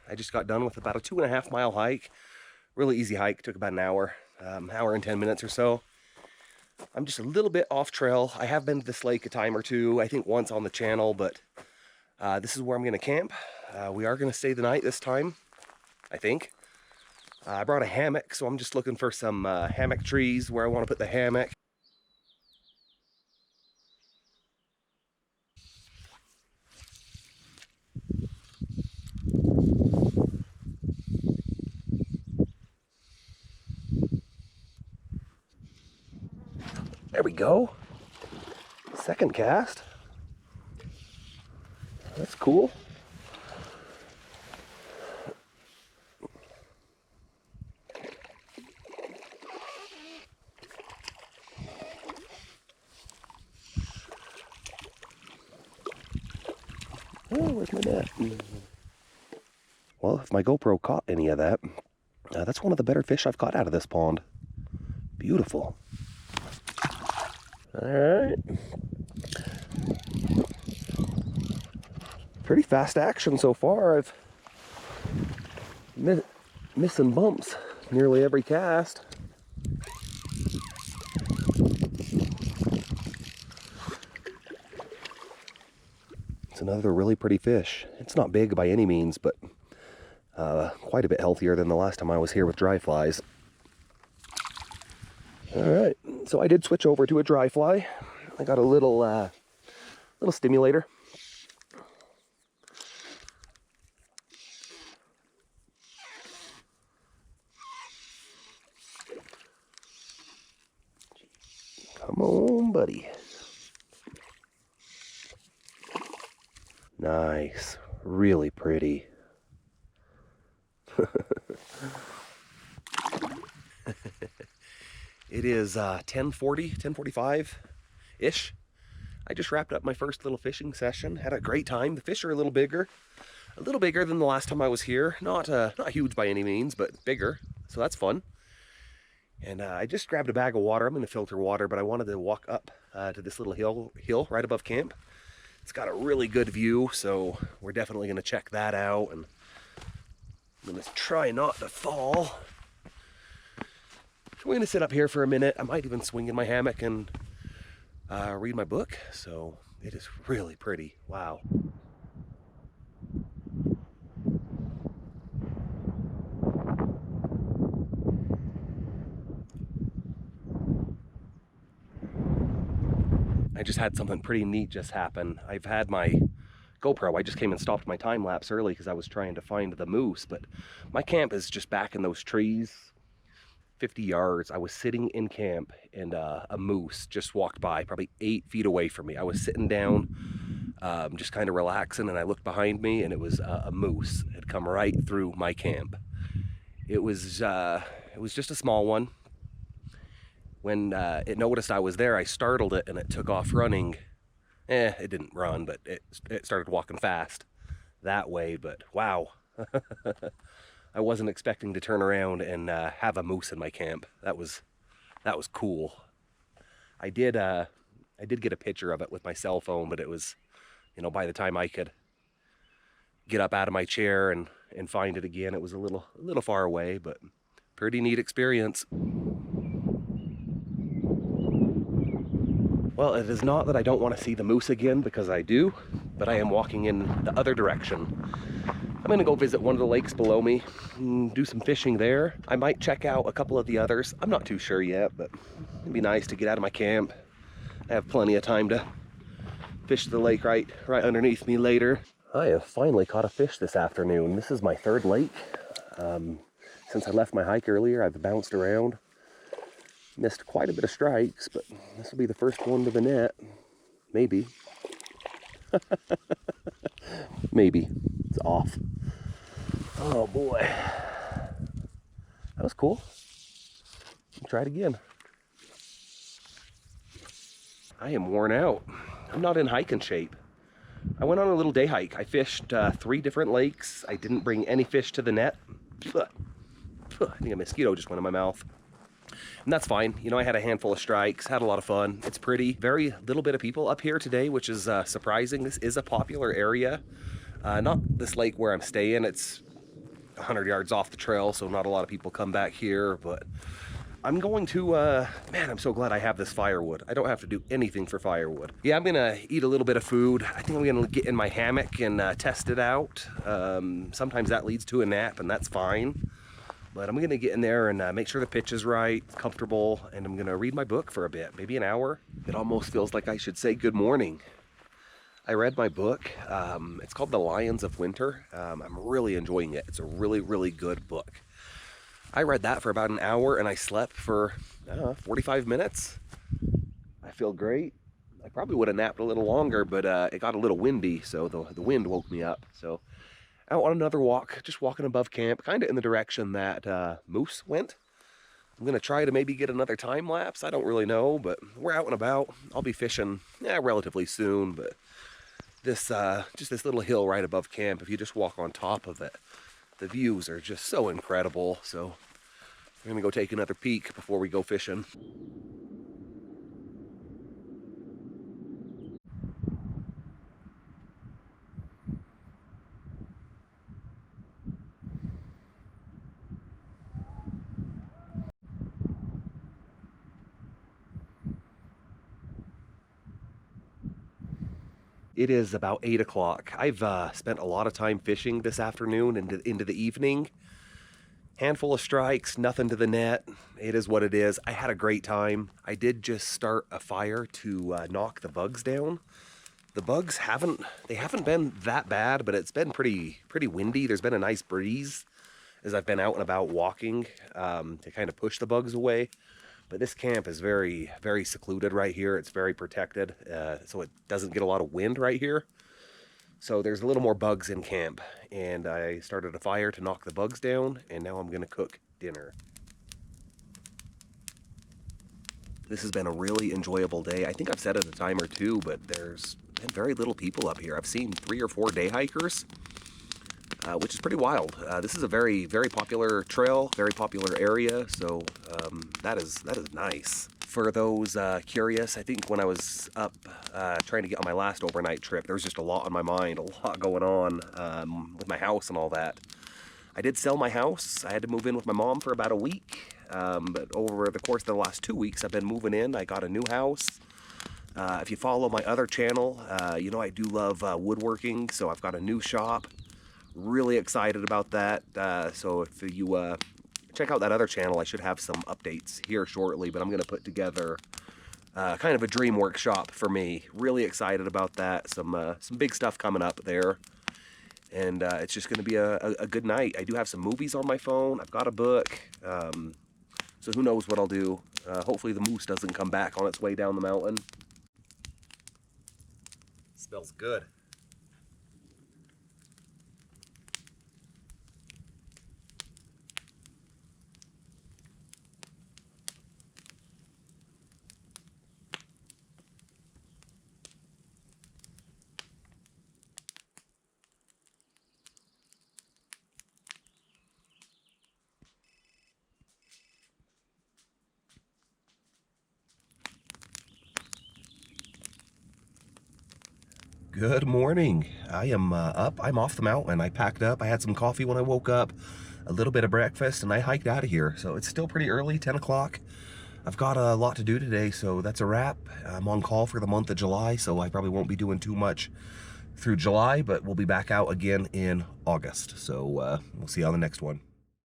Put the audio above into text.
I just got done with about a 2.5 mile hike. Really easy hike, took about an hour, hour and 10 minutes or so. I'm just a little bit off trail. I have been to this lake a time or two, I think once on the channel, but this is where I'm gonna camp. We are gonna stay the night this time, I think. I brought a hammock, so I'm just looking for some hammock trees where I wanna put the hammock. There we go. Second cast. That's cool. Oh, where's my net? Well, if my GoPro caught any of that, that's one of the better fish I've caught out of this pond. Beautiful. All right. Pretty fast action so far. I've missing bumps nearly every cast. It's another really pretty fish. It's not big by any means, but quite a bit healthier than the last time I was here with dry flies. All right, so I did switch over to a dry fly. I got a little stimulator. Come on, buddy. Nice, really pretty. It is 10:40, 10:45-ish. I just wrapped up my first little fishing session. Had a great time. The fish are a little bigger than the last time I was here. Not huge by any means, but bigger. So that's fun. And I just grabbed a bag of water. I'm going to filter water, but I wanted to walk up to this little hill right above camp. It's got a really good view, so we're definitely going to check that out. And I'm going to try not to fall. So we're going to sit up here for a minute. I might even swing in my hammock and read my book. So it is really pretty. Wow. I just had something pretty neat just happen. I've had my GoPro. I just came and stopped my time lapse early because I was trying to find the moose, but my camp is just back in those trees, 50 yards. I was sitting in camp and a moose just walked by, probably 8 feet away from me. I was sitting down, just kind of relaxing, and I looked behind me, and it was a moose. It had come right through my camp. It was just a small one. When it noticed I was there, I startled it, and it took off running. It didn't run, but it started walking fast that way. But wow, I wasn't expecting to turn around and have a moose in my camp. That was cool. I did get a picture of it with my cell phone, but it was, by the time I could get up out of my chair and find it again, it was a little far away, but pretty neat experience. Well, it is not that I don't want to see the moose again, because I do, but I am walking in the other direction. I'm going to go visit one of the lakes below me and do some fishing there. I might check out a couple of the others. I'm not too sure yet, but it'd be nice to get out of my camp. I have plenty of time to fish the lake right underneath me later. I have finally caught a fish this afternoon. This is my third lake. Since I left my hike earlier, I've bounced around. Missed quite a bit of strikes, but this will be the first one to the net. Maybe. Maybe. It's off. Oh boy. That was cool. Try it again. I am worn out. I'm not in hiking shape. I went on a little day hike. I fished 3 different lakes. I didn't bring any fish to the net. I think a mosquito just went in my mouth. And that's fine. I had a handful of strikes, had a lot of fun. It's pretty. Very little bit of people up here today, which is surprising. This is a popular area. Not this lake where I'm staying. It's 100 yards off the trail, so not a lot of people come back here, but I'm going to, man, I'm so glad I have this firewood. I don't have to do anything for firewood. Yeah, I'm gonna eat a little bit of food. I think I'm gonna get in my hammock and test it out. Sometimes that leads to a nap, and that's fine. But I'm gonna get in there and make sure the pitch is right, comfortable, and I'm gonna read my book for a bit, maybe an hour. It almost feels like I should say good morning. I read my book. It's called The Lions of Winter. I'm really enjoying it. It's a really, really good book. I read that for about an hour and I slept for 45 minutes. I feel great. I probably would have napped a little longer, but it got a little windy, so the wind woke me up. So out on another walk, just walking above camp, kind of in the direction that Moose went. I'm gonna try to maybe get another time lapse. I don't really know, but we're out and about. I'll be fishing relatively soon, but this just this little hill right above camp, if you just walk on top of it, the views are just so incredible. So we're gonna go take another peek before we go fishing. It is about 8 o'clock. I've spent a lot of time fishing this afternoon and into the evening. Handful of strikes, nothing to the net. It is what it is. I had a great time. I did just start a fire to knock the bugs down. The bugs haven't been that bad, but it's been pretty windy. There's been a nice breeze as I've been out and about walking to kind of push the bugs away. But this camp is very, very secluded right here. It's very protected, so it doesn't get a lot of wind right here. So there's a little more bugs in camp, and I started a fire to knock the bugs down, and now I'm gonna cook dinner. This has been a really enjoyable day. I think I've said it a time or two, but there's been very little people up here. I've seen 3 or 4 day hikers, which is pretty wild. This is a very, very popular trail, very popular area, so that is nice. For those curious, I think when I was up trying to get on my last overnight trip, there was just a lot on my mind, a lot going on with my house and all that. I did sell my house. I had to move in with my mom for about a week, but over the course of the last 2 weeks, I've been moving in. I got a new house. If you follow my other channel, you know I do love woodworking, so I've got a new shop. Really excited about that. So if you check out that other channel, I should have some updates here shortly, but I'm going to put together kind of a dream workshop for me. Really excited about that. Some big stuff coming up there. And it's just going to be a good night. I do have some movies on my phone. I've got a book. So who knows what I'll do. Hopefully the moose doesn't come back on its way down the mountain. Smells good. Good morning. I am up. I'm off the mountain. I packed up. I had some coffee when I woke up, a little bit of breakfast, and I hiked out of here. So it's still pretty early, 10 o'clock. I've got a lot to do today, so that's a wrap. I'm on call for the month of July, so I probably won't be doing too much through July, but we'll be back out again in August. So we'll see you on the next one.